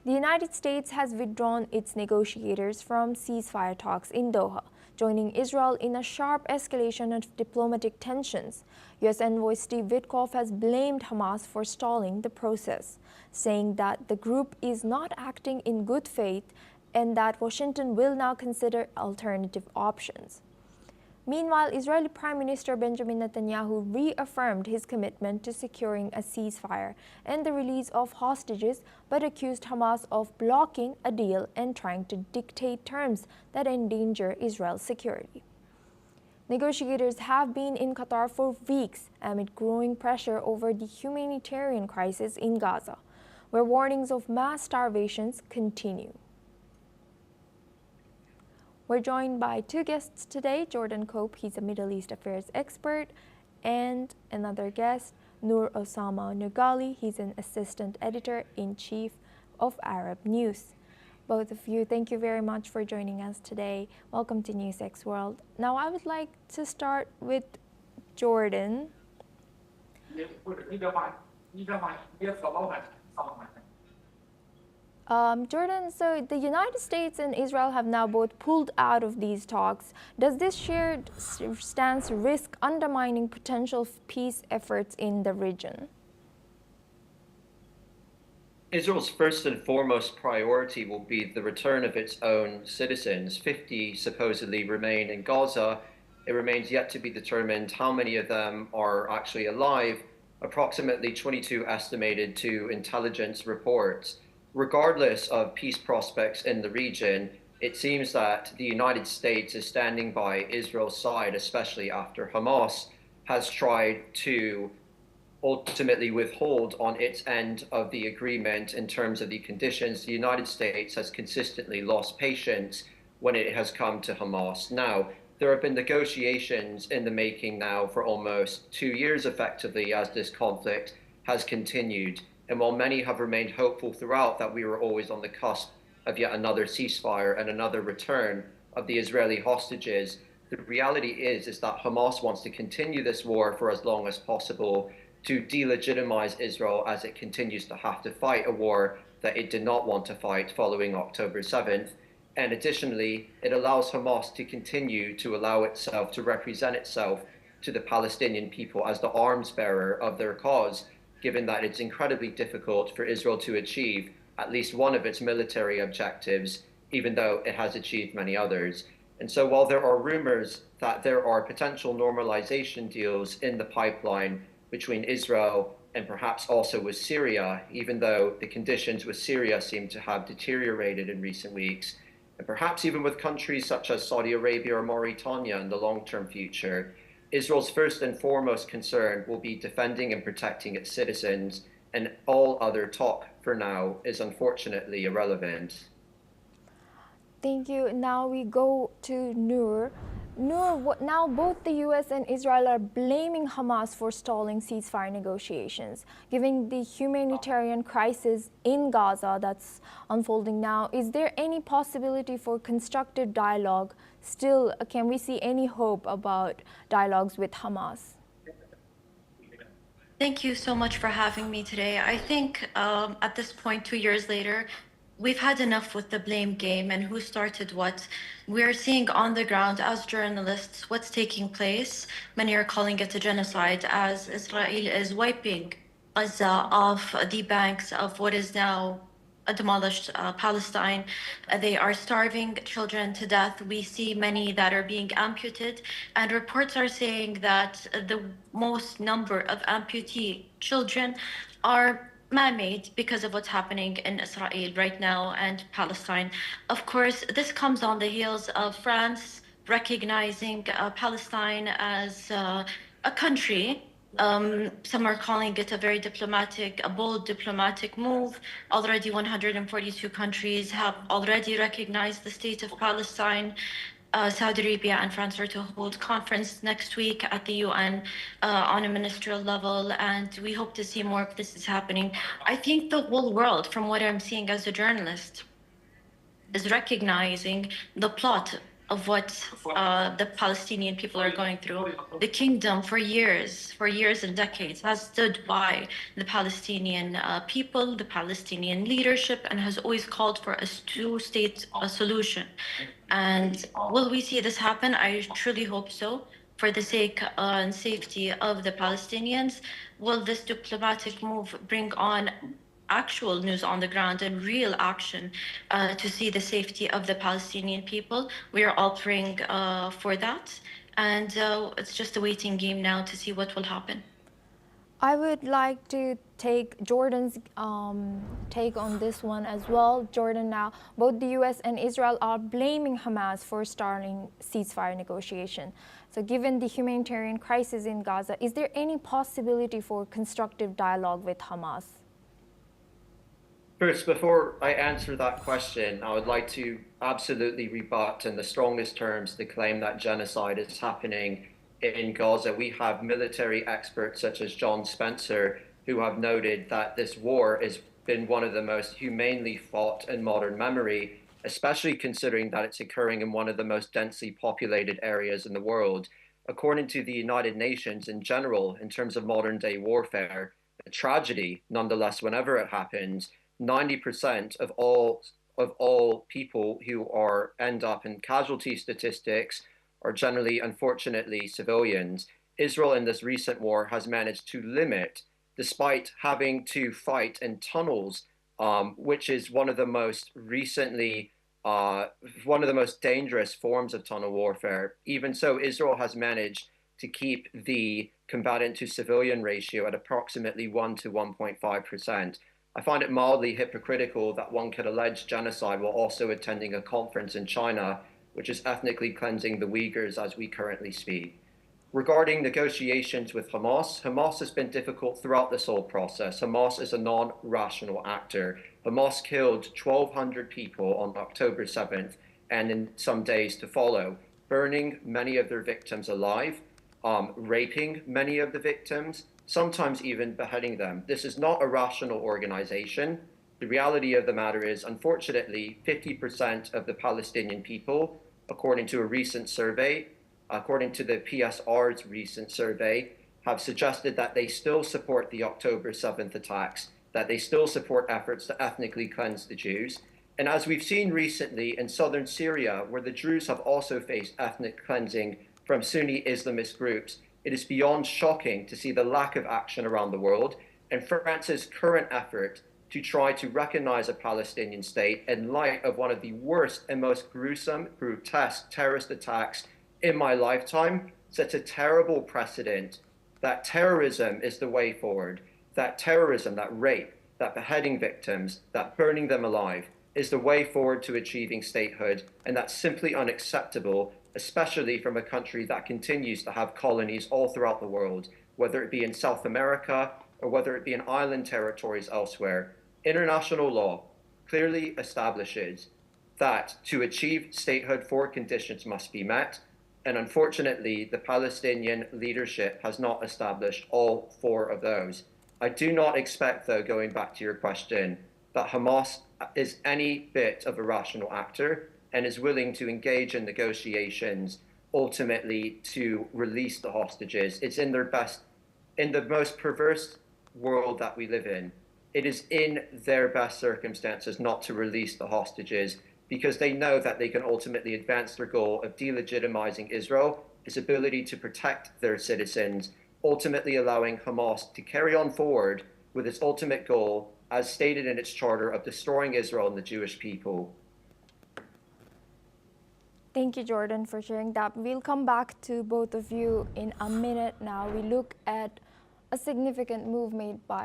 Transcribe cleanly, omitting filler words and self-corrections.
The United States has withdrawn its negotiators from ceasefire talks in Doha, joining Israel in a sharp escalation of diplomatic tensions. U.S. Envoy Steve Witkoff has blamed Hamas for stalling the process, saying that the group is not acting in good faith and that Washington will now consider alternative options. Meanwhile, Israeli Prime Minister Benjamin Netanyahu reaffirmed his commitment to securing a ceasefire and the release of hostages, but accused Hamas of blocking a deal and trying to dictate terms that endanger Israel's security. Negotiators have been in Qatar for weeks amid growing pressure over the humanitarian crisis in Gaza, where warnings of mass starvations continue. We're joined by two guests today, Jordan Cope, he's a Middle East affairs expert, and another guest, Noor Osama Nugali, he's an assistant editor-in-chief of Arab News. Both of you, thank you very much for joining us today. Welcome to NewsX World. Now, I would like to start with Jordan. Jordan, so the United States and Israel have now both pulled out of these talks. Does this shared stance risk undermining potential peace efforts in the region? Israel's first and foremost priority will be the return of its own citizens. 50 supposedly remain in Gaza. It remains yet to be determined how many of them are actually alive, approximately 22 estimated to intelligence reports. Regardless of peace prospects in the region, it seems that the United States is standing by Israel's side, especially after Hamas has tried to ultimately withhold on its end of the agreement in terms of the conditions. The United States has consistently lost patience when it has come to Hamas. Now, there have been negotiations in the making now for almost 2 years effectively as this conflict has continued. And while many have remained hopeful throughout that we were always on the cusp of yet another ceasefire and another return of the Israeli hostages, the reality is that Hamas wants to continue this war for as long as possible to delegitimize Israel as it continues to have to fight a war that it did not want to fight following October 7th. And additionally, it allows Hamas to continue to allow itself to represent itself to the Palestinian people as the arms bearer of their cause, given that it's incredibly difficult for Israel to achieve at least one of its military objectives, even though it has achieved many others. And so while there are rumors that there are potential normalization deals in the pipeline between Israel and perhaps also with Syria, even though the conditions with Syria seem to have deteriorated in recent weeks, and perhaps even with countries such as Saudi Arabia or Mauritania in the long-term future, Israel's first and foremost concern will be defending and protecting its citizens, and all other talk for now is unfortunately irrelevant. Thank you. Now we go to Noor. Noor, now both the U.S. and Israel are blaming Hamas for stalling ceasefire negotiations. Given the humanitarian crisis in Gaza that's unfolding now, is there any possibility for constructive dialogue? Still, can we see any hope about dialogues with Hamas? Thank you so much for having me today. I think at this point, 2 years later, we've had enough with the blame game and who started what. We're seeing on the ground as journalists what's taking place. Many are calling it a genocide as Israel is wiping Gaza off the banks of what is now a demolished Palestine. They are starving children to death. We see many that are being amputated, and reports are saying that the most number of amputee children are man-made because of what's happening in Israel right now and Palestine. Of course, this comes on the heels of France recognizing Palestine as a country. Some are calling it a very a bold diplomatic move. Already 142 countries have already recognized the state of Palestine. Saudi Arabia and France are to hold conference next week at the UN on a ministerial level, and we hope to see more of this is happening. I think the whole world, from what I'm seeing as a journalist, is recognizing the plot of what the Palestinian people are going through. The kingdom for years and decades has stood by the Palestinian people, the Palestinian leadership, and has always called for a two-state solution. And will we see this happen? I truly hope so. For the sake and safety of the Palestinians, will this diplomatic move bring on actual news on the ground and real action to see the safety of the Palestinian people? We are all praying for that. And it's just a waiting game now to see what will happen. I would like to take Jordan's take on this one as well. Jordan, now both the US and Israel are blaming Hamas for starting ceasefire negotiation. So given the humanitarian crisis in Gaza, is there any possibility for constructive dialogue with Hamas? First, before I answer that question, I would like to absolutely rebut in the strongest terms the claim that genocide is happening in Gaza. We have military experts such as John Spencer who have noted that this war has been one of the most humanely fought in modern memory, especially considering that it's occurring in one of the most densely populated areas in the world. According to the United Nations in general, in terms of modern day warfare, a tragedy, nonetheless, whenever it happens, 90% of all people who end up in casualty statistics are generally, unfortunately, civilians. Israel in this recent war has managed to limit, despite having to fight in tunnels, which is one of the most dangerous forms of tunnel warfare. Even so, Israel has managed to keep the combatant to civilian ratio at approximately 1 to 1.5%. I find it mildly hypocritical that one could allege genocide while also attending a conference in China, which is ethnically cleansing the Uyghurs as we currently speak. Regarding negotiations with Hamas, Hamas has been difficult throughout this whole process. Hamas is a non-rational actor. Hamas killed 1,200 people on October 7th and in some days to follow, burning many of their victims alive, raping many of the victims, sometimes even beheading them. This is not a rational organization. The reality of the matter is, unfortunately, 50% of the Palestinian people, according to a recent survey, according to the PSR's recent survey, have suggested that they still support the October 7th attacks, that they still support efforts to ethnically cleanse the Jews. And as we've seen recently in southern Syria, where the Druze have also faced ethnic cleansing from Sunni Islamist groups, it is beyond shocking to see the lack of action around the world and France's current effort to try to recognize a Palestinian state in light of one of the worst and most gruesome, grotesque terrorist attacks in my lifetime sets a terrible precedent that terrorism is the way forward, that terrorism, that rape, that beheading victims, that burning them alive is the way forward to achieving statehood, and that's simply unacceptable, especially from a country that continues to have colonies all throughout the world, whether it be in South America or whether it be in island territories elsewhere. International law clearly establishes that to achieve statehood, four conditions must be met. And unfortunately, the Palestinian leadership has not established all four of those. I do not expect, though, going back to your question, that Hamas is any bit of a rational actor and is willing to engage in negotiations ultimately to release the hostages. It's in the most perverse world that we live in. It is in their best circumstances not to release the hostages because they know that they can ultimately advance their goal of delegitimizing Israel, its ability to protect their citizens, ultimately allowing Hamas to carry on forward with its ultimate goal, as stated in its charter, of destroying Israel and the Jewish people. Thank you, Jordan, for sharing that. We'll come back to both of you in a minute now. We look at a significant move made by